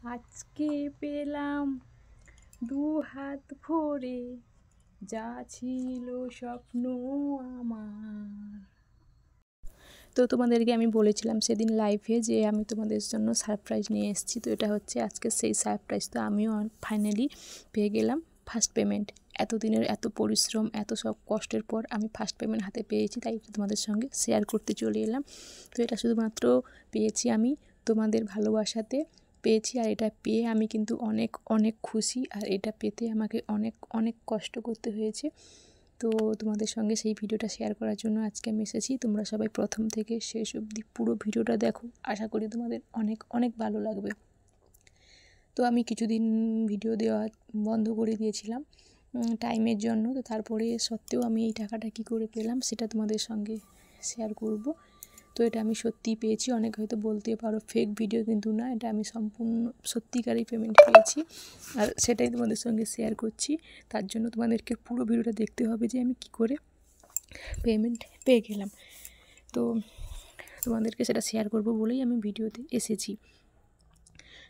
আজকে পেলাম দু হাত ভরে যা ছিল স্বপ্ন আমার। তো তোমাদেরকে আমি বলেছিলাম সেদিন লাইভে যে আমি তোমাদের জন্য সারপ্রাইজ নিয়ে এসেছি। তো এটা হচ্ছে আজকে সেই সারপ্রাইজ। তো আমিও ফাইনালি পেয়ে গেলাম ফার্স্ট পেমেন্ট। এতদিনের এত পরিশ্রম, এত সব কষ্টের পর আমি ফার্স্ট পেমেন্ট হাতে পেয়েছি, তাই তোমাদের সঙ্গে শেয়ার করতে চলে এলাম। তো এটা শুধুমাত্র পেয়েছি আমি তোমাদের ভালোবাসাতে পেয়েছি, আর এটা পেয়ে আমি কিন্তু অনেক অনেক খুশি। আর এটা পেতে আমাকে অনেক অনেক কষ্ট করতে হয়েছে। তো তোমাদের সঙ্গে সেই ভিডিওটা শেয়ার করার জন্য আজকে আমি এসেছি। তোমরা সবাই প্রথম থেকে শেষ অবধি পুরো ভিডিওটা দেখো, আশা করি তোমাদের অনেক অনেক ভালো লাগবে। তো আমি কিছুদিন ভিডিও দেওয়া বন্ধ করে দিয়েছিলাম টাইমের জন্য। তো তারপরে সত্ত্বেও আমি এই টাকাটা কী করে পেলাম সেটা তোমাদের সঙ্গে শেয়ার করব। তো এটা আমি সত্যিই পেয়েছি। অনেক হয়তো বলতে পারো ফেক ভিডিও, কিন্তু না, এটা আমি সম্পূর্ণ সত্যিকারই পেমেন্ট পেয়েছি, আর সেটাই তোমাদের সঙ্গে শেয়ার করছি। তার জন্য তোমাদেরকে পুরো ভিডিওটা দেখতে হবে যে আমি কি করে পেমেন্ট পেয়ে গেলাম। তো তোমাদেরকে সেটা শেয়ার করব বলেই আমি ভিডিওতে এসেছি।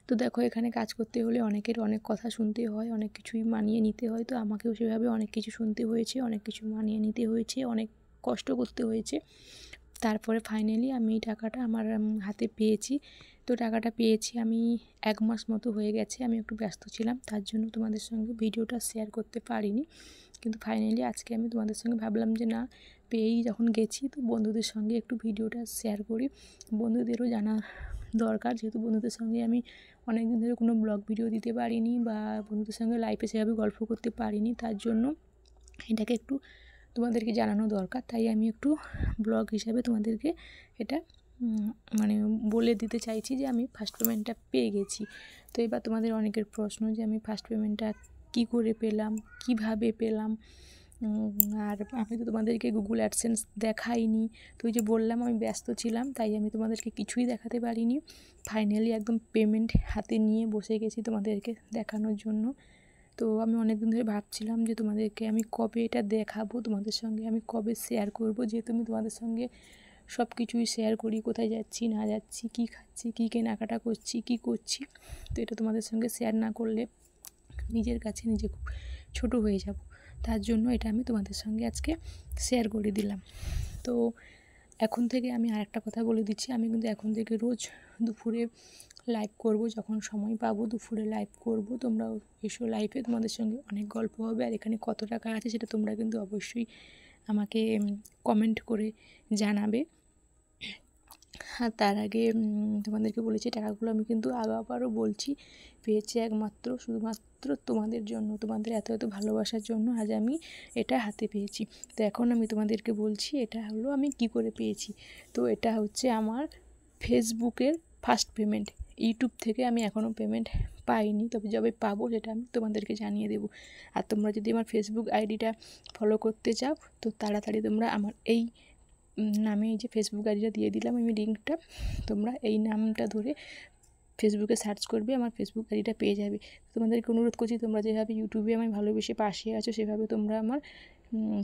তো দেখো, এখানে কাজ করতে হলে অনেকের অনেক কথা শুনতে হয়, অনেক কিছুই মানিয়ে নিতে হয়। তো আমাকেও সেভাবে অনেক কিছু শুনতে হয়েছে, অনেক কিছু মানিয়ে নিতে হয়েছে, অনেক কষ্ট করতে হয়েছে। তারপরে ফাইনালি আমি এই টাকাটা আমার হাতে পেয়েছি। তো টাকাটা পেয়েছি আমি 1 মাস মতো হয়ে গেছে। আমি একটু ব্যস্ত ছিলাম, তার জন্য তোমাদের সঙ্গে ভিডিওটা শেয়ার করতে পারিনি। কিন্তু ফাইনালি আজকে আমি তোমাদের সঙ্গে ভাবলাম যে না, পেয়েই যখন গেছি তো বন্ধুদের সঙ্গে একটু ভিডিওটা শেয়ার করি। বন্ধুদেরও জানা দরকার, যেহেতু বন্ধুদের সঙ্গে আমি অনেক দিন ধরে কোনো ব্লগ ভিডিও দিতে পারিনি বা বন্ধুদের সঙ্গে লাইভে সেভাবে গল্প করতে পারিনি। তার জন্য এটাকে একটু তোমাদেরকে জানানো দরকার, তাই আমি একটু ব্লগ হিসাবে তোমাদেরকে এটা মানে বলে দিতে চাইছি যে আমি ফার্স্ট পেমেন্টটা পেয়ে গেছি। তো এবার তোমাদের অনেকের প্রশ্ন যে আমি ফার্স্ট পেমেন্টটা কী করে পেলাম, কিভাবে পেলাম। আর আমি তো তোমাদেরকে গুগল অ্যাডসেন্স দেখাইনি। তো ওই যে বললাম আমি ব্যস্ত ছিলাম, তাই আমি তোমাদেরকে কিছুই দেখাতে পারিনি। ফাইনালি একদম পেমেন্ট হাতে নিয়ে বসে গেছি তোমাদেরকে দেখানোর জন্য। তো আমি অনেক দিন ধরে ভাবছিলাম যে তোমাদেরকে আমি কবে এটা দেখাবো, তোমাদের সঙ্গে আমি কবে শেয়ার করব, যেহেতু আমি তোমাদের সঙ্গে সব কিছুই শেয়ার করি, কোথায় যাচ্ছি না যাচ্ছি, কী খাচ্ছি, কী কেনাকাটা করছি, কী করছি। তো এটা তোমাদের সঙ্গে শেয়ার না করলে নিজের কাছে নিজে খুব ছোটো হয়ে যাব। তার জন্য এটা আমি তোমাদের সঙ্গে আজকে শেয়ার করে দিলাম। তো এখন থেকে আমি আরেকটা কথা বলে দিচ্ছি, আমি কিন্তু এখন থেকে রোজ দুপুরে লাইভ করব, যখন সময় পাবো দুপুরে লাইভ করব। তোমরাও এসো লাইভে, তোমাদের সঙ্গে অনেক গল্প হবে। আর এখানে কত টাকা আছে সেটা তোমরা কিন্তু অবশ্যই আমাকে কমেন্ট করে জানাবে। আর তার আগে তোমাদেরকে বলেছি টাকাগুলো আমি কিন্তু আবারও বলছি পেয়েছি শুধুমাত্র তোমাদের জন্য, তোমাদের এত এত ভালোবাসার জন্য আজ আমি এটা হাতে পেয়েছি। তো এখন আমি তোমাদেরকে বলছি এটা হলো আমি কি করে পেয়েছি। তো এটা হচ্ছে আমার ফেসবুকের ফার্স্ট পেমেন্ট। ইউটিউব থেকে আমি এখনও পেমেন্ট পাইনি, তবে যবে পাবো সেটা আমি তোমাদেরকে জানিয়ে দেবো। আর তোমরা যদি আমার ফেসবুক আইডিটা ফলো করতে চাও তো তাড়াতাড়ি তোমরা আমার এই নামে, এই যে ফেসবুক আইডিটা দিয়ে দিলাম আমি লিঙ্কটা, তোমরা এই নামটা ধরে ফেসবুকে সার্চ করবে, আমার ফেসবুক আইডিটা পেয়ে যাবে। তোমাদেরকে অনুরোধ করছি তোমরা যেভাবে ইউটিউবে আমায় ভালোবেসে পাশে আছো, সেভাবে তোমরা আমার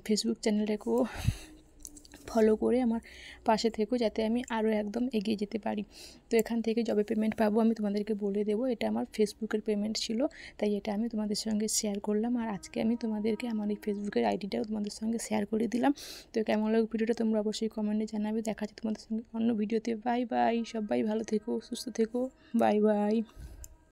ফেসবুক চ্যানেলটাকেও ফলো করে আমার পাশে থেকো, যাতে আমি আরও একদম এগিয়ে যেতে পারি। তো এখান থেকে যবে পেমেন্ট পাবো আমি তোমাদেরকে বলে দেবো। এটা আমার ফেসবুকের পেমেন্ট ছিল, তাই এটা আমি তোমাদের সঙ্গে শেয়ার করলাম। আর আজকে আমি তোমাদেরকে আমার এই ফেসবুকের আইডিটাও তোমাদের সঙ্গে শেয়ার করে দিলাম। তো কেমন লাগলো ভিডিওটা তোমরা অবশ্যই কমেন্টে জানাবে। দেখা যাচ্ছে তোমাদের সঙ্গে অন্য ভিডিওতে। বাই বাই, সবাই ভালো থেকো, সুস্থ থেকো, বাই বাই।